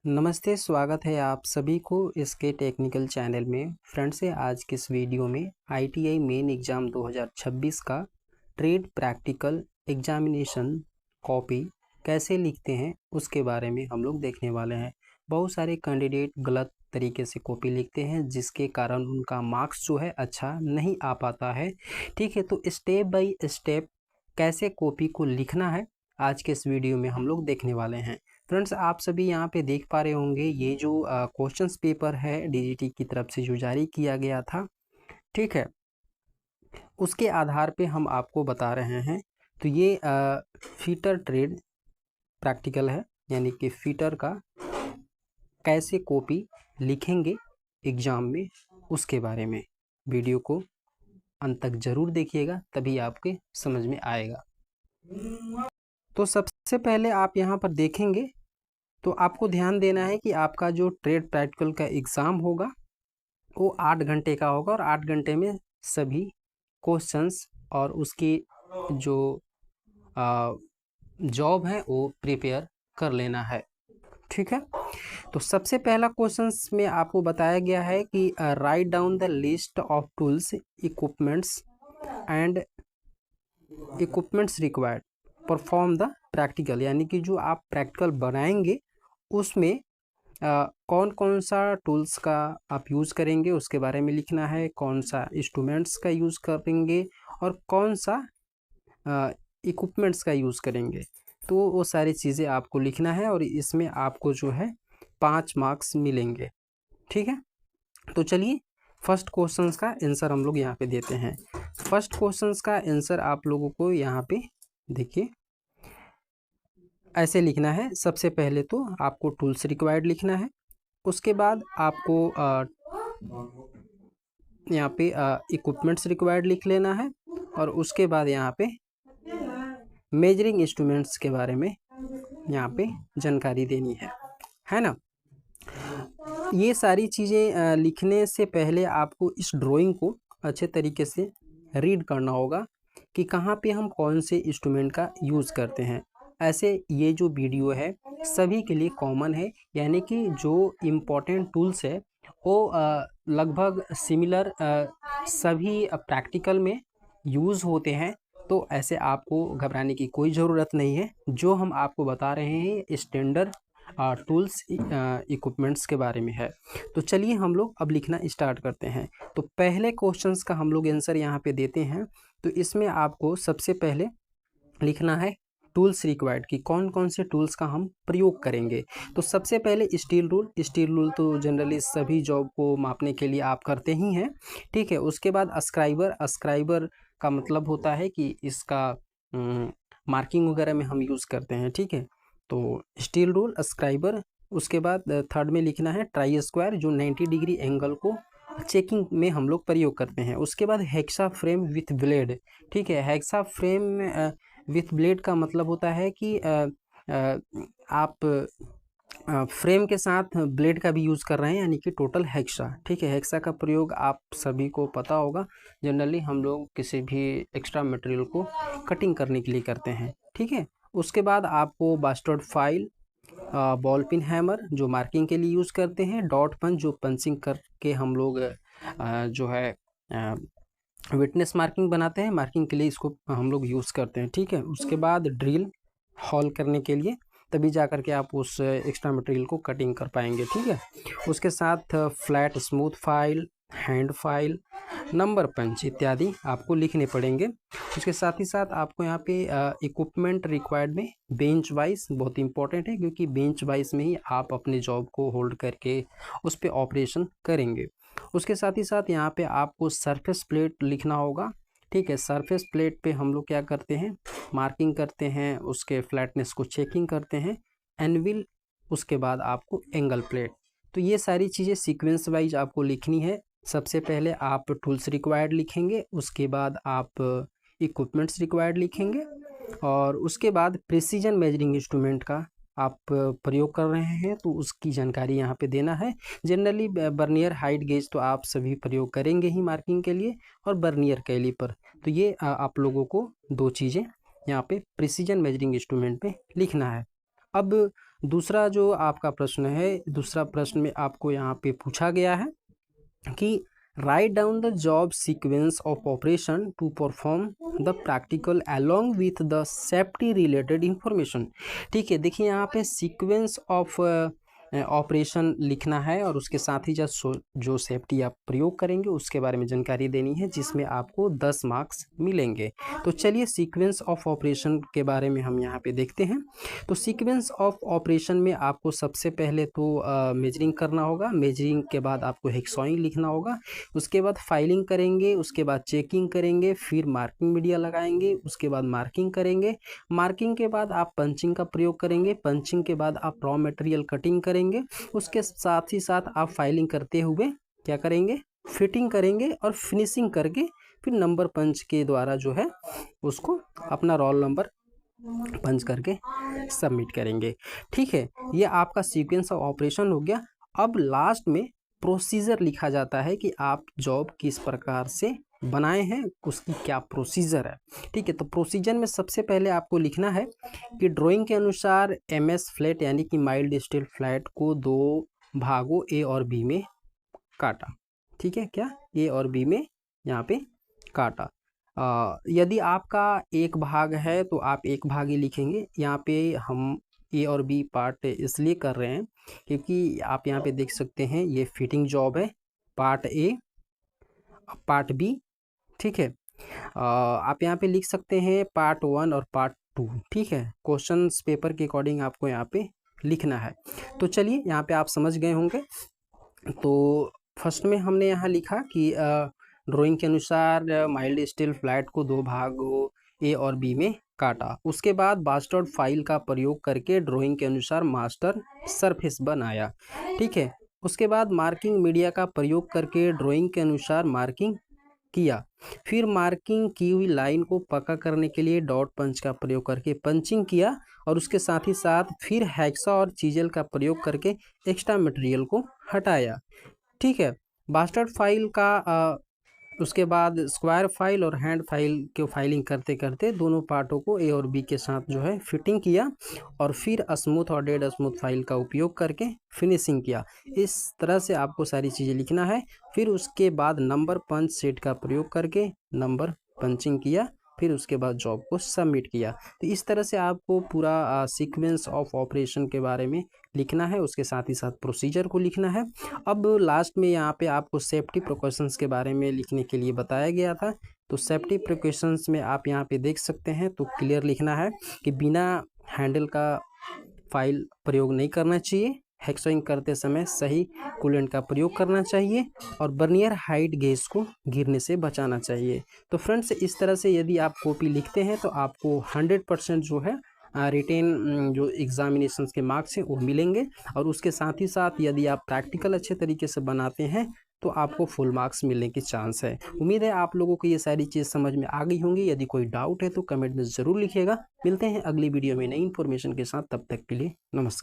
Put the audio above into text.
नमस्ते, स्वागत है आप सभी को इसके टेक्निकल चैनल में। फ्रेंड्स, से आज के इस वीडियो में आईटीआई मेन एग्ज़ाम 2026 का ट्रेड प्रैक्टिकल एग्जामिनेशन कॉपी कैसे लिखते हैं उसके बारे में हम लोग देखने वाले हैं। बहुत सारे कैंडिडेट गलत तरीके से कॉपी लिखते हैं जिसके कारण उनका मार्क्स जो है अच्छा नहीं आ पाता है। ठीक है, तो स्टेप बाय स्टेप कैसे कॉपी को लिखना है आज के इस वीडियो में हम लोग देखने वाले हैं। फ्रेंड्स, आप सभी यहाँ पे देख पा रहे होंगे ये जो क्वेश्चंस पेपर है डीजीटी की तरफ से जो जारी किया गया था, ठीक है, उसके आधार पे हम आपको बता रहे हैं। तो ये फीटर ट्रेड प्रैक्टिकल है, यानी कि फीटर का कैसे कॉपी लिखेंगे एग्ज़ाम में उसके बारे में। वीडियो को अंत तक ज़रूर देखिएगा, तभी आपके समझ में आएगा। तो सबसे पहले आप यहाँ पर देखेंगे तो आपको ध्यान देना है कि आपका जो ट्रेड प्रैक्टिकल का एग्ज़ाम होगा वो 8 घंटे का होगा और 8 घंटे में सभी क्वेश्चंस और उसकी जो जॉब है वो प्रिपेयर कर लेना है। ठीक है, तो सबसे पहला क्वेश्चंस में आपको बताया गया है कि write down the list of tools equipments and equipments required perform the practical, यानी कि जो आप प्रैक्टिकल बनाएंगे उसमें कौन कौन सा टूल्स का आप यूज़ करेंगे उसके बारे में लिखना है, कौन सा इंस्ट्रूमेंट्स का यूज़ करेंगे और कौन सा इक्विपमेंट्स का यूज़ करेंगे। तो वो सारी चीज़ें आपको लिखना है और इसमें आपको जो है 5 मार्क्स मिलेंगे। ठीक है, तो चलिए फर्स्ट क्वेश्चंस का आंसर हम लोग यहाँ पे देते हैं। फर्स्ट क्वेश्चंस का आंसर आप लोगों को यहाँ पे देखिए ऐसे लिखना है। सबसे पहले तो आपको टूल्स रिक्वायर्ड लिखना है, उसके बाद आपको यहाँ पे इक्विपमेंट्स रिक्वायर्ड लिख लेना है और उसके बाद यहाँ पे मेजरिंग इंस्ट्रूमेंट्स के बारे में यहाँ पे जानकारी देनी है ना। ये सारी चीज़ें लिखने से पहले आपको इस ड्राइंग को अच्छे तरीके से रीड करना होगा कि कहाँ पे हम कौन से इंस्ट्रूमेंट का यूज़ करते हैं। ऐसे ये जो वीडियो है सभी के लिए कॉमन है, यानी कि जो इम्पोर्टेंट टूल्स है वो लगभग सिमिलर सभी प्रैक्टिकल में यूज़ होते हैं। तो ऐसे आपको घबराने की कोई ज़रूरत नहीं है। जो हम आपको बता रहे हैं स्टैंडर्ड टूल्स इक्विपमेंट्स के बारे में है। तो चलिए हम लोग अब लिखना स्टार्ट करते हैं। तो पहले क्वेश्चंस का हम लोग आंसर यहाँ पे देते हैं। तो इसमें आपको सबसे पहले लिखना है टूल्स रिक्वायर्ड कि कौन कौन से टूल्स का हम प्रयोग करेंगे। तो सबसे पहले स्टील रूल तो जनरली सभी जॉब को मापने के लिए आप करते ही हैं। ठीक है, उसके बाद अस्क्राइबर का मतलब होता है कि इसका मार्किंग वगैरह में हम यूज़ करते हैं। ठीक है, तो स्टील रूल, अस्क्राइबर। उसके बाद थर्ड में लिखना है ट्राई स्क्वायर, जो 90 डिग्री एंगल को चेकिंग में हम लोग प्रयोग करते हैं। उसके बाद हेक्सा फ्रेम विथ ब्लेड। ठीक है, हेक्सा फ्रेम विथ ब्लेड का मतलब होता है कि आप फ्रेम के साथ ब्लेड का भी यूज़ कर रहे हैं, यानी कि टोटल हेक्सा। ठीक है, हेक्सा का प्रयोग आप सभी को पता होगा, जनरली हम लोग किसी भी एक्स्ट्रा मटेरियल को कटिंग करने के लिए करते हैं। ठीक है, उसके बाद आपको bastard file, ball pin hammer जो मार्किंग के लिए यूज़ करते हैं, डॉट पंच जो पंचिंग करके हम लोग जो है विटनेस मार्किंग बनाते हैं, मार्किंग के लिए इसको हम लोग यूज़ करते हैं। ठीक है, उसके बाद ड्रिल हॉल करने के लिए, तभी जा कर के आप उस एक्स्ट्रा मटेरियल को कटिंग कर पाएंगे। ठीक है, उसके साथ flat smooth file, hand file, number punch इत्यादि आपको लिखने पड़ेंगे। उसके साथ ही साथ आपको यहाँ पे इक्विपमेंट रिक्वायर्ड में बेंच वाइज बहुत इंपॉर्टेंट है, क्योंकि बेंच वाइज में ही आप अपने जॉब को होल्ड करके उस पर ऑपरेशन करेंगे। उसके साथ ही साथ यहाँ पे आपको सरफेस प्लेट लिखना होगा। ठीक है, सरफेस प्लेट पे हम लोग क्या करते हैं, मार्किंग करते हैं, उसके फ्लैटनेस को चेकिंग करते हैं, एनविल, उसके बाद आपको एंगल प्लेट। तो ये सारी चीज़ें सीक्वेंस वाइज आपको लिखनी है। सबसे पहले आप टूल्स रिक्वायर्ड लिखेंगे, उसके बाद आप इक्विपमेंट्स रिक्वायर्ड लिखेंगे और उसके बाद प्रिसीजन मेजरिंग इंस्ट्रूमेंट का आप प्रयोग कर रहे हैं तो उसकी जानकारी यहाँ पे देना है। जनरली बर्नियर हाइट गेज तो आप सभी प्रयोग करेंगे ही मार्किंग के लिए, और बर्नियर कैलिपर। तो ये आप लोगों को दो चीज़ें यहाँ पे प्रिसीजन मेजरिंग इंस्ट्रूमेंट पे लिखना है। अब दूसरा जो आपका प्रश्न है, दूसरा प्रश्न में आपको यहाँ पे पूछा गया है कि write down the job sequence of operation to perform the practical along with the safety related information. ठीक है, देखिए यहाँ पे सीक्वेंस ऑफ ऑपरेशन लिखना है और उसके साथ ही जो सेफ्टी आप प्रयोग करेंगे उसके बारे में जानकारी देनी है, जिसमें आपको 10 मार्क्स मिलेंगे। तो चलिए सीक्वेंस ऑफ ऑपरेशन के बारे में हम यहाँ पे देखते हैं। तो सीक्वेंस ऑफ ऑपरेशन में आपको सबसे पहले तो मेजरिंग करना होगा, मेजरिंग के बाद आपको हेक्सॉइंग लिखना होगा, उसके बाद फाइलिंग करेंगे, उसके बाद चेकिंग करेंगे, फिर मार्किंग मीडिया लगाएंगे, उसके बाद मार्किंग करेंगे, मार्किंग के बाद आप पंचिंग का प्रयोग करेंगे, पंचिंग के बाद आप रॉ मटेरियल कटिंग करेंगे, उसके साथ ही साथ आप फाइलिंग करते हुए क्या करेंगे, फिटिंग करेंगे और फिनिशिंग करके फिर नंबर पंच के द्वारा जो है उसको अपना रोल नंबर पंच करके सबमिट करेंगे। ठीक है, ये आपका सीक्वेंस ऑफ ऑपरेशन हो गया। अब लास्ट में प्रोसीजर लिखा जाता है कि आप जॉब किस प्रकार से बनाए हैं, उसकी क्या प्रोसीजर है। ठीक है, तो प्रोसीजर में सबसे पहले आपको लिखना है कि ड्राइंग के अनुसार MS फ्लैट यानी कि माइल्ड स्टील फ्लैट को 2 भागों A और B में काटा। ठीक है, क्या A और B में यहाँ पे काटा। यदि आपका एक भाग है तो आप एक भाग ही लिखेंगे। यहाँ पे हम A और B पार्ट इसलिए कर रहे हैं क्योंकि आप यहाँ पे देख सकते हैं ये फिटिंग जॉब है, पार्ट A पार्ट B। ठीक है, आप यहाँ पे लिख सकते हैं पार्ट 1 और पार्ट 2। ठीक है, क्वेश्चंस पेपर के अकॉर्डिंग आपको यहाँ पे लिखना है। तो चलिए यहाँ पे आप समझ गए होंगे। तो फर्स्ट में हमने यहाँ लिखा कि ड्राइंग के अनुसार माइल्ड स्टील फ्लैट को 2 भागों A और B में काटा। उसके बाद बास्टर्ड फाइल का प्रयोग करके ड्राइंग के अनुसार मास्टर सरफेस बनाया। ठीक है, उसके बाद मार्किंग मीडिया का प्रयोग करके ड्राइंग के अनुसार मार्किंग किया। फिर मार्किंग की हुई लाइन को पक्का करने के लिए डॉट पंच का प्रयोग करके पंचिंग किया और उसके साथ ही साथ फिर हैक्सा और चीजल का प्रयोग करके एक्स्ट्रा मटेरियल को हटाया। ठीक है, बास्टर्ड फाइल का उसके बाद स्क्वायर फाइल और हैंड फाइल के फाइलिंग करते करते दोनों पार्टों को A और B के साथ जो है फिटिंग किया और फिर स्मूथ और डेड स्मूथ फाइल का उपयोग करके फिनिशिंग किया। इस तरह से आपको सारी चीज़ें लिखना है। फिर उसके बाद नंबर पंच सेट का प्रयोग करके नंबर पंचिंग किया, फिर उसके बाद जॉब को सबमिट किया। तो इस तरह से आपको पूरा सीक्वेंस ऑफ ऑपरेशन के बारे में लिखना है, उसके साथ ही साथ प्रोसीजर को लिखना है। अब लास्ट में यहाँ पे आपको सेफ्टी प्रिकॉशंस के बारे में लिखने के लिए बताया गया था। तो सेफ्टी प्रिकॉशंस में आप यहाँ पे देख सकते हैं, तो क्लियर लिखना है कि बिना हैंडल का फाइल प्रयोग नहीं करना चाहिए, हेक्सोइंग करते समय सही कूलेंट का प्रयोग करना चाहिए और बर्नियर हाइट गेज को गिरने से बचाना चाहिए। तो फ्रेंड्स, इस तरह से यदि आप कॉपी लिखते हैं तो आपको 100% जो है रिटेन जो एग्जामिनेशंस के मार्क्स हैं वो मिलेंगे। और उसके साथ ही साथ यदि आप प्रैक्टिकल अच्छे तरीके से बनाते हैं तो आपको फुल मार्क्स मिलने की चांस है। उम्मीद है आप लोगों को ये सारी चीज़ समझ में आ गई होंगी। यदि कोई डाउट है तो कमेंट में ज़रूर लिखिएगा। मिलते हैं अगली वीडियो में नई इन्फॉर्मेशन के साथ, तब तक के लिए नमस्कार।